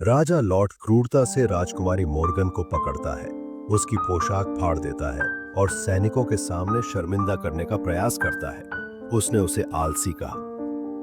राजा Lord क्रूरता से राजकुमारी Morgan को पकड़ता है, उसकी पोशाक फाड़ देता है और सैनिकों के सामने शर्मिंदा करने का प्रयास करता है। उसने उसे आलसी कहा।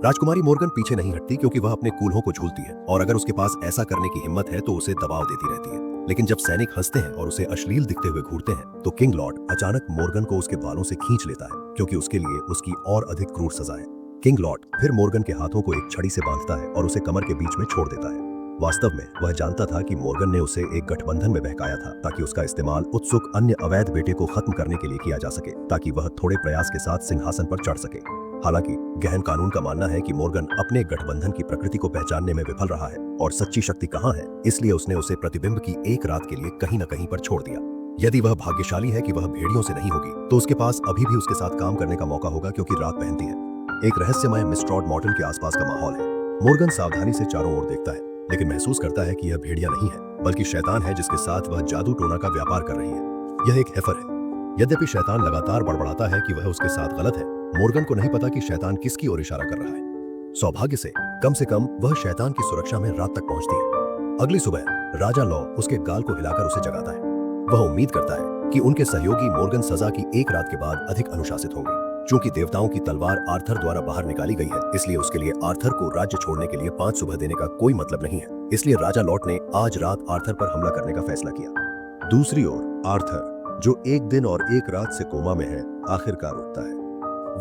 राजकुमारी मोर्गन पीछे नहीं हटती क्योंकि वह अपने कूल्हों को झूलती है और अगर उसके पास ऐसा करने की हिम्मत है तो उसे दबाव देती रहती है। लेकिन जब सैनिक हंसते हैं और उसे अश्लील दिखते हुए घूरते हैं तो किंग लॉर्ड अचानक मोर्गन को उसके बालों से खींच लेता है क्योंकि उसके लिए उसकी और अधिक क्रूर सजा है। किंग लॉर्ड फिर मोर्गन के हाथों को एक छड़ी से बांधता है और उसे कमर के बीच में छोड़ देता है। वास्तव में वह जानता था कि मोर्गन ने उसे एक गठबंधन में बहकाया था ताकि उसका इस्तेमाल उत्सुक अन्य अवैध बेटे को खत्म करने के लिए किया जा सके, ताकि वह थोड़े प्रयास के साथ सिंहासन पर चढ़ सके। हालांकि गहन कानून का मानना है कि मोर्गन अपने गठबंधन की प्रकृति को पहचानने में विफल रहा है और सच्ची शक्ति कहाँ है, इसलिए उसने उसे प्रतिबिंब की एक रात के लिए कहीं न कहीं पर छोड़ दिया। यदि वह भाग्यशाली है कि वह भेड़ियों से नहीं होगी तो उसके पास अभी भी उसके साथ काम करने का मौका होगा क्योंकि रात पहनती है। एक रहस्यमय मिस्ट्रॉड मॉर्टन के आसपास का माहौल है। मोर्गन सावधानी से चारों ओर देखता है लेकिन महसूस करता है कि यह भेड़िया नहीं है बल्कि शैतान है जिसके साथ वह जादू टोना का व्यापार कर रही है। यह एक हेफर है। यद्यपि शैतान लगातार बड़बड़ाता है कि वह उसके साथ गलत है, मोर्गन को नहीं पता कि शैतान किसकी ओर इशारा कर रहा है। सौभाग्य से कम वह शैतान की सुरक्षा में रात तक पहुंचती है। अगली सुबह राजा लॉ उसके गाल को हिलाकर उसे जगाता है। वह उम्मीद करता है कि उनके सहयोगी मोर्गन सजा की एक रात के बाद अधिक अनुशासित होंगे। चूंकि देवताओं की तलवार आर्थर द्वारा बाहर निकाली गई है, इसलिए उसके लिए आर्थर को राज्य छोड़ने के लिए 5 सुबह देने का कोई मतलब नहीं है। इसलिए राजा लॉट ने आज रात आर्थर पर हमला करने का फैसला किया। दूसरी ओर आर्थर, जो एक दिन और एक रात से कोमा में है, आखिरकार उठता है।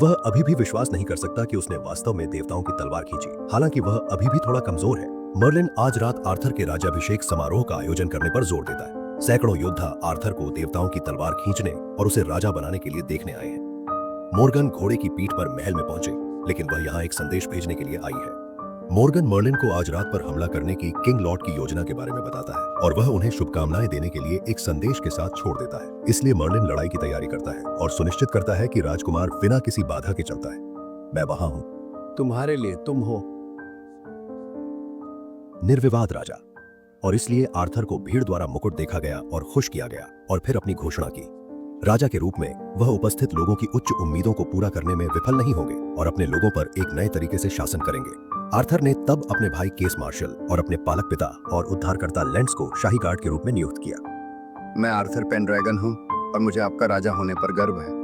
वह अभी भी विश्वास नहीं कर सकता कि उसने वास्तव में देवताओं की तलवार खींची। हालांकि वह अभी भी थोड़ा कमजोर है। मर्लिन आज रात आर्थर के राज्याभिषेक समारोह का आयोजन करने पर जोर देता है। सैकड़ों योद्धा आर्थर को देवताओं की तलवार खींचने और उसे राजा बनाने के लिए देखने आए हैं। मोर्गन घोड़े की पीठ पर महल में पहुंचे, लेकिन वह यहाँ एक संदेश भेजने के लिए आई है। मोर्गन मर्लिन को आज रात पर हमला करने की किंग लॉट की योजना के बारे में बताता है और वह उन्हें शुभकामनाएं देने के लिए एक संदेश के साथ छोड़ देता है। इसलिए मर्लिन लड़ाई की तैयारी करता है और सुनिश्चित करता है कि राजकुमार बिना किसी बाधा के चलता है। मैं वहां हूं, तुम्हारे लिए तुम हो। निर्विवाद राजा। और इसलिए आर्थर को भीड़ द्वारा मुकुट देखा गया और खुश किया गया और फिर अपनी घोषणा की। राजा के रूप में वह उपस्थित लोगों की उच्च उम्मीदों को पूरा करने में विफल नहीं होंगे और अपने लोगों पर एक नए तरीके से शासन करेंगे। आर्थर ने तब अपने भाई केस मार्शल और अपने पालक पिता और उद्धारकर्ता लेंट्स को शाही गार्ड के रूप में नियुक्त किया। मैं आर्थर पेनड्रैगन हूँ और मुझे आपका राजा होने पर गर्व है।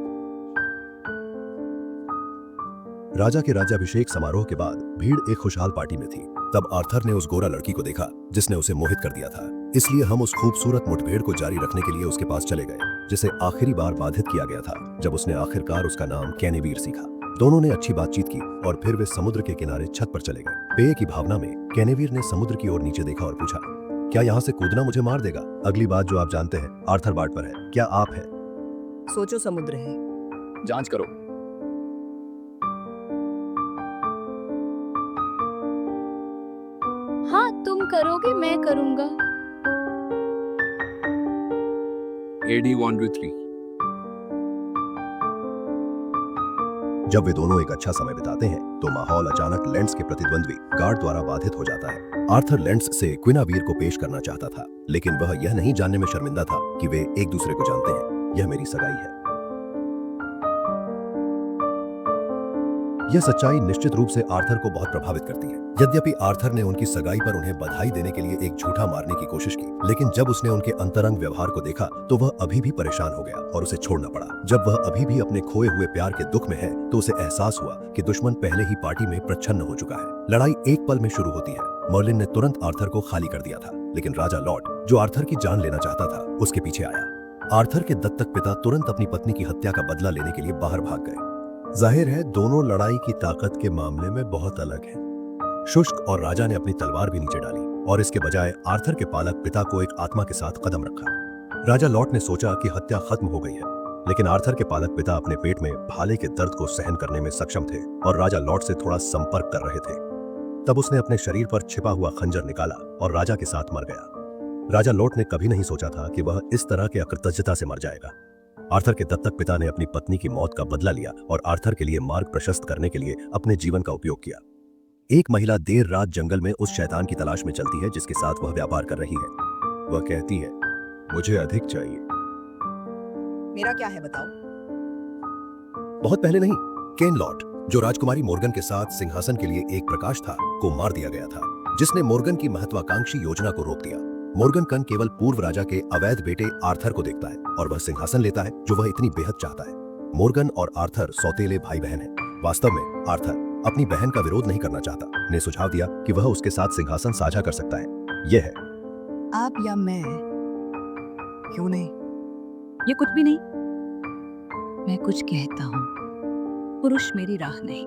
राजा के राज्याभिषेक समारोह के बाद भीड़ एक खुशहाल पार्टी में थी। तब आर्थर ने उस गोरा लड़की को देखा जिसने उसे मोहित कर दिया था। इसलिए हम उस खूबसूरत मुठभेड़ को जारी रखने के लिए उसके पास चले गए, जिसे आखिरी बार बाधित किया गया था जब उसने आखिरकार उसका नाम कैनेवीर सीखा। दोनों ने अच्छी बातचीत की और फिर वे समुद्र के किनारे छत पर चले गए। पेय की भावना में कैनेवीर ने समुद्र की ओर नीचे देखा और पूछा, क्या यहाँ से कूदना मुझे मार देगा? अगली बात जो आप जानते हैं आर्थर बाट पर है, क्या आप है? सोचो समुद्र है। जांच करो। हाँ, तुम करोगे, मैं करूंगा। AD 123। जब वे दोनों एक अच्छा समय बिताते हैं तो माहौल अचानक लेंट्स के प्रतिद्वंद्वी गार्ड द्वारा बाधित हो जाता है। आर्थर लेंट्स से क्विनावीर को पेश करना चाहता था, लेकिन वह यह नहीं जानने में शर्मिंदा था कि वे एक दूसरे को जानते हैं। यह मेरी सगाई है। यह सच्चाई निश्चित रूप से आर्थर को बहुत प्रभावित करती है। यद्यपि आर्थर ने उनकी सगाई पर उन्हें बधाई देने के लिए एक झूठा मारने की कोशिश की, लेकिन जब उसने उनके अंतरंग व्यवहार को देखा तो वह अभी भी परेशान हो गया और उसे छोड़ना पड़ा। जब वह अभी भी अपने खोए हुए प्यार के दुख में है तो उसे एहसास हुआ कि दुश्मन पहले ही पार्टी में प्रच्छन्न हो चुका है। लड़ाई एक पल में शुरू होती है। मर्लिन ने तुरंत आर्थर को खाली कर दिया था, लेकिन राजा लॉर्ड, जो आर्थर की जान लेना चाहता था, उसके पीछे आया। आर्थर के दत्तक पिता तुरंत अपनी पत्नी की हत्या का बदला लेने के लिए बाहर भाग गए। जाहिर है दोनों लड़ाई की ताकत के मामले में बहुत अलग हैं। शुष्क और राजा ने अपनी तलवार भी नीचे डाली और इसके बजाय आर्थर के पालक पिता को एक आत्मा के साथ कदम रखा। राजा लॉट ने सोचा कि हत्या खत्म हो गई है, लेकिन आर्थर के पालक पिता अपने पेट में भाले के दर्द को सहन करने में सक्षम थे और राजा लॉट से थोड़ा संपर्क कर रहे थे। तब उसने अपने शरीर पर छिपा हुआ खंजर निकाला और राजा के साथ मर गया। राजा लॉट ने कभी नहीं सोचा था कि वह इस तरह के अकृतज्ञता से मर जाएगा। आर्थर के दत्तक पिता ने अपनी पत्नी की मौत का बदला लिया और आर्थर के लिए मार्ग प्रशस्त करने के लिए अपने जीवन का उपयोग किया। एक महिला देर रात जंगल में उस शैतान की तलाश में चलती है जिसके साथ वह व्यापार कर रही है। वह कहती है, मुझे अधिक चाहिए। मेरा क्या है बताओ? बहुत पहले नहीं, केन लॉट, जो राजकुमारी मोर्गन के साथ सिंहासन के लिए एक प्रकाश था, को मार दिया गया था। जिसने मोर्गन की महत्वाकांक्षी योजना को रोक दिया। मोर्गन कन केवल पूर्व राजा के अवैध बेटे आर्थर को देखता है और वह सिंहासन लेता है जो वह इतनी बेहद चाहता है। मोर्गन और आर्थर सौतेले भाई बहन हैं। वास्तव में आर्थर अपनी बहन का विरोध नहीं करना चाहता, ने सुझाव दिया कि वह उसके साथ सिंहासन साझा कर सकता है। यह है। आप या मैं? क्यों नहीं? ये कुछ भी नहीं। मैं कुछ कहता हूँ, पुरुष मेरी राह नहीं।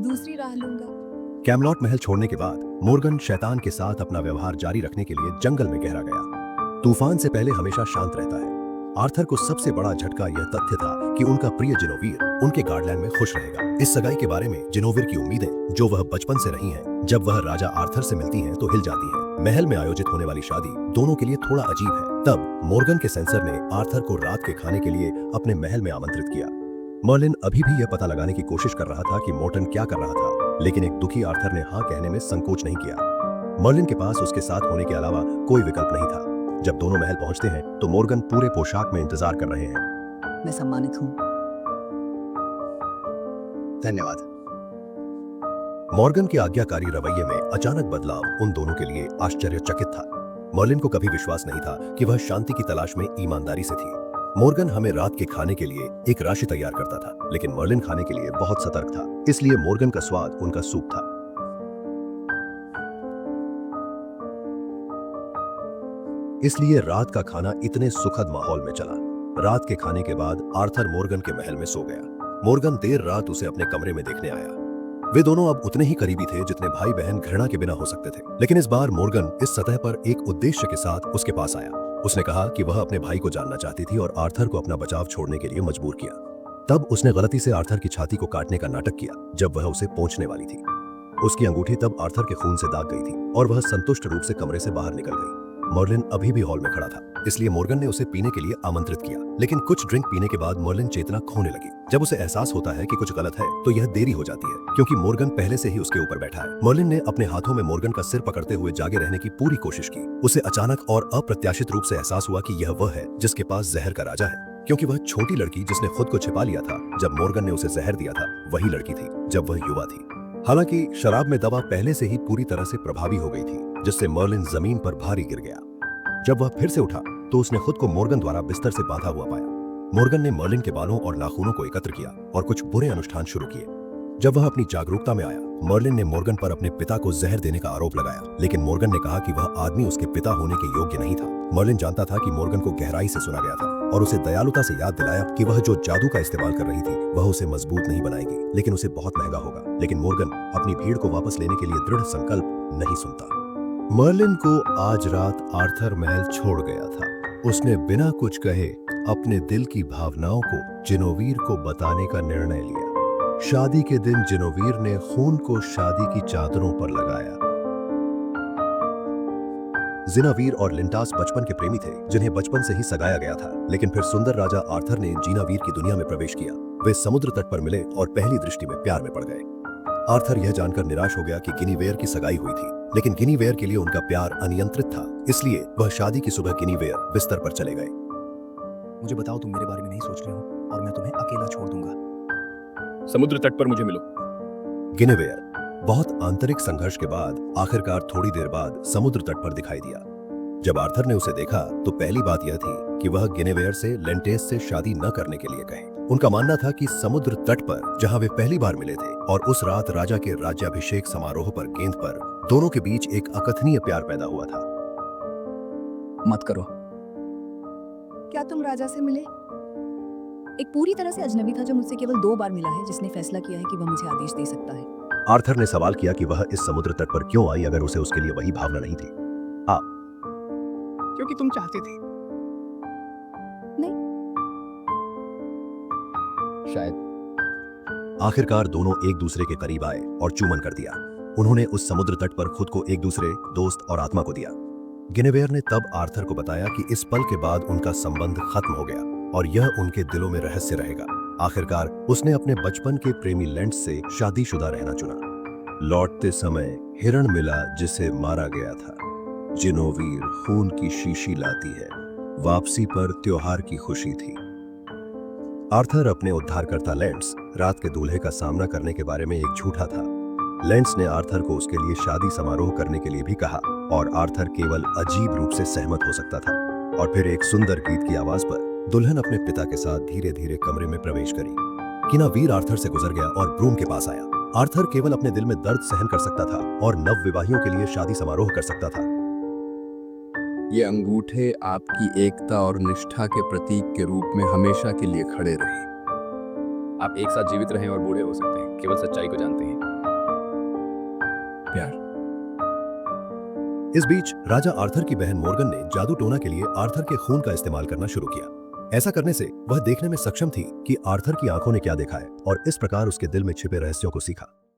दूसरी राह लूंगा। कैमलॉट महल छोड़ने के बाद मोर्गन शैतान के साथ अपना व्यवहार जारी रखने के लिए जंगल में गहरा गया। तूफान से पहले हमेशा शांत रहता है। आर्थर को सबसे बड़ा झटका यह तथ्य था कि उनका प्रिय जिनोवीर उनके गार्डलैंड में खुश रहेगा। इस सगाई के बारे में जिनोवीर की उम्मीदें, जो वह बचपन से रही हैं, जब वह राजा आर्थर से मिलती हैं तो हिल जाती हैं। महल में आयोजित होने वाली शादी दोनों के लिए थोड़ा अजीब है। तब मोर्गन के सेंसर ने आर्थर को रात के खाने के लिए अपने महल में आमंत्रित किया। मर्लिन अभी भी यह पता लगाने की कोशिश कर रहा था कि मोर्टन क्या कर रहा था, लेकिन एक दुखी आर्थर ने हाँ कहने में संकोच नहीं किया। मर्लिन के पास उसके साथ होने के अलावा कोई विकल्प नहीं था। जब दोनों महल पहुंचते हैं तो मोर्गन पूरे पोशाक में इंतजार कर रहे हैं। मैं सम्मानित हूँ। धन्यवाद। मॉर्गन के आज्ञाकारी रवैये में अचानक बदलाव उन दोनों के लिए आश्चर्यचकित था। मर्लिन को कभी विश्वास नहीं था कि वह शांति की तलाश में ईमानदारी से थी। मॉर्गन हमें रात के खाने के लिए एक राशि तैयार करता था, लेकिन मर्लिन खाने के लिए बहुत सतर्क था, इसलिए मॉर्गन का स्वाद उनका सूप था। इसलिए रात का खाना इतने सुखद माहौल में चला। रात के खाने के बाद आर्थर मॉर्गन के महल में सो गया। मॉर्गन देर रात उसे अपने कमरे में देखने आया। वे दोनों अब उतने ही करीबी थे जितने भाई बहन घृणा के बिना हो सकते थे, लेकिन इस बार मॉर्गन इस सतह पर एक उद्देश्य के साथ उसके पास आया। उसने कहा कि वह अपने भाई को जानना चाहती थी और आर्थर को अपना बचाव छोड़ने के लिए मजबूर किया। तब उसने गलती से आर्थर की छाती को काटने का नाटक किया जब वह उसे पोंछने वाली थी। उसकी अंगूठी तब आर्थर के खून से दाग गई थी और वह संतुष्ट रूप से कमरे से बाहर निकल गई। मर्लिन अभी भी हॉल में खड़ा था, इसलिए मॉर्गन ने उसे पीने के लिए आमंत्रित किया, लेकिन कुछ ड्रिंक पीने के बाद मर्लिन चेतना खोने लगी। जब उसे एहसास होता है कि कुछ गलत है तो यह देरी हो जाती है, क्योंकि मॉर्गन पहले से ही उसके ऊपर बैठा है। मर्लिन ने अपने हाथों में मॉर्गन का सिर पकड़ते हुए जागे रहने की पूरी कोशिश की। उसे अचानक और अप्रत्याशित रूप से एहसास हुआ कि यह वह है जिसके पास जहर का राजा है, क्योंकि वह छोटी लड़की जिसने खुद को छिपा लिया था जब मॉर्गन ने उसे जहर दिया था, वही लड़की थी जब वह युवा थी। हालांकि शराब में दवा पहले से ही पूरी तरह से प्रभावी हो गई थी, जिससे मर्लिन जमीन पर भारी गिर गया। जब वह फिर से उठा तो उसने खुद को मॉर्गन द्वारा बिस्तर से बांधा हुआ पाया। मॉर्गन ने मर्लिन के बालों और नाखूनों को एकत्र किया और कुछ बुरे अनुष्ठान शुरू किए। जब वह अपनी जागरूकता में आया, मर्लिन ने मॉर्गन पर अपने पिता को जहर देने का आरोप लगाया, लेकिन मॉर्गन ने कहा कि वह आदमी उसके पिता होने के योग्य नहीं था। मर्लिन जानता था कि मॉर्गन को गहराई से सुना गया था और उसे दयालुता से याद दिलाया कि वह जो जादू का इस्तेमाल कर रही थी वह उसे मजबूत नहीं बनाएगी, लेकिन उसे बहुत महंगा होगा। लेकिन मॉर्गन अपनी भीड़ को वापस लेने के लिए दृढ़ संकल्प नहीं सुनता। मर्लिन को आज रात आर्थर महल छोड़ गया था। उसने बिना कुछ कहे अपने दिल की भावनाओं को जिनोवीर को बताने का निर्णय लिया। शादी के दिन जिनोवीर ने खून को शादी की चादरों पर लगाया। जिनावीर और लिंटास बचपन के प्रेमी थे, जिन्हें बचपन से ही सगाया गया था, लेकिन फिर सुंदर राजा आर्थर ने जीनावीर की दुनिया में प्रवेश किया। वे समुद्र तट पर मिले और पहली दृष्टि में प्यार में पड़ गए। आर्थर यह जानकर निराश हो गया कि गिनीवेयर की सगाई हुई थी, लेकिन गिनीवेयर के लिए उनका प्यार अनियंत्रित था, इसलिए वह शादी की सुबह गिनीवेयर बिस्तर पर चले गए। मुझे बताओ, तुम मेरे बारे में नहीं सोच रहे हो और मैं तुम्हें अकेला छोड़ दूंगा। समुद्र तट पर मुझे मिलो। गिनीवेयर बहुत आंतरिक संघर्ष के बाद आखिरकार थोड़ी देर बाद समुद्र तट पर दिखाई दिया। जब आर्थर ने उसे देखा तो पहली बात यह थी कि वह गिनीवेयर से लेंटेस से शादी न करने के लिए कहे। उनका मानना था कि समुद्र तट पर जहां वे पहली बार मिले थे और उस रात राजा के राज्याभिषेक समारोह पर गेंद पर दोनों के बीच एक अकथनीय प्यार पैदा हुआ था। मत करो। क्या तुम राजा से मिले? एक पूरी तरह से अजनबी था जो मुझसे केवल 2 बार मिला है, जिसने फैसला किया है कि वह मुझे आदेश दे सकता है। आर्थर ने सवाल किया कि वह इस समुद्र तट पर क्यों आई अगर उसे उसके लिए वही भावना नहीं थी। क्योंकि तुम चाहती थी। शायद। आखिरकार दोनों एक दूसरे के करीब आए और चुम्बन कर दिया। उन्होंने उस समुद्र तट पर खुद को एक दूसरे दोस्त और आत्मा को दिया। गिनेवेयर ने तब आर्थर को बताया कि इस पल के बाद उनका संबंध खत्म हो गया और यह उनके दिलों में रहस्य रहेगा। आखिरकार उसने अपने बचपन के प्रेमी लेंट्स से शादीशुदा रहना चुना। लौटते समय हिरण मिला जिसे मारा गया था। जिनोवीर खून की शीशी लाती है। वापसी पर त्योहार की खुशी थी। आर्थर अपने उद्धारकर्ता लेंट्स रात के दूल्हे का सामना करने के बारे में एक झूठा था। लेंस ने आर्थर को उसके लिए शादी समारोह करने के लिए भी कहा और आर्थर केवल अजीब रूप से सहमत हो सकता था। और फिर एक सुंदर गीत की आवाज पर दुल्हन अपने पिता के साथ धीरे धीरे कमरे में प्रवेश करी। किना वीर आर्थर से गुजर गया और ब्रूम के पास आया। आर्थर केवल अपने दिल में दर्द सहन कर सकता था और नवविवाहियों के लिए शादी समारोह कर सकता था। ये अंगूठे आपकी एकता और निष्ठा के प्रतीक के रूप में हमेशा के लिए खड़े रहे। आप एक साथ जीवित रहें और बूढ़े हो सकते हैं, केवल सच्चाई को जानते हैं। प्यार। इस बीच राजा आर्थर की बहन मोर्गन ने जादू टोना के लिए आर्थर के खून का इस्तेमाल करना शुरू किया। ऐसा करने से वह देखने में सक्षम थी कि आर्थर की आंखों ने क्या देखा है और इस प्रकार उसके दिल में छिपे रहस्यों को सीखा।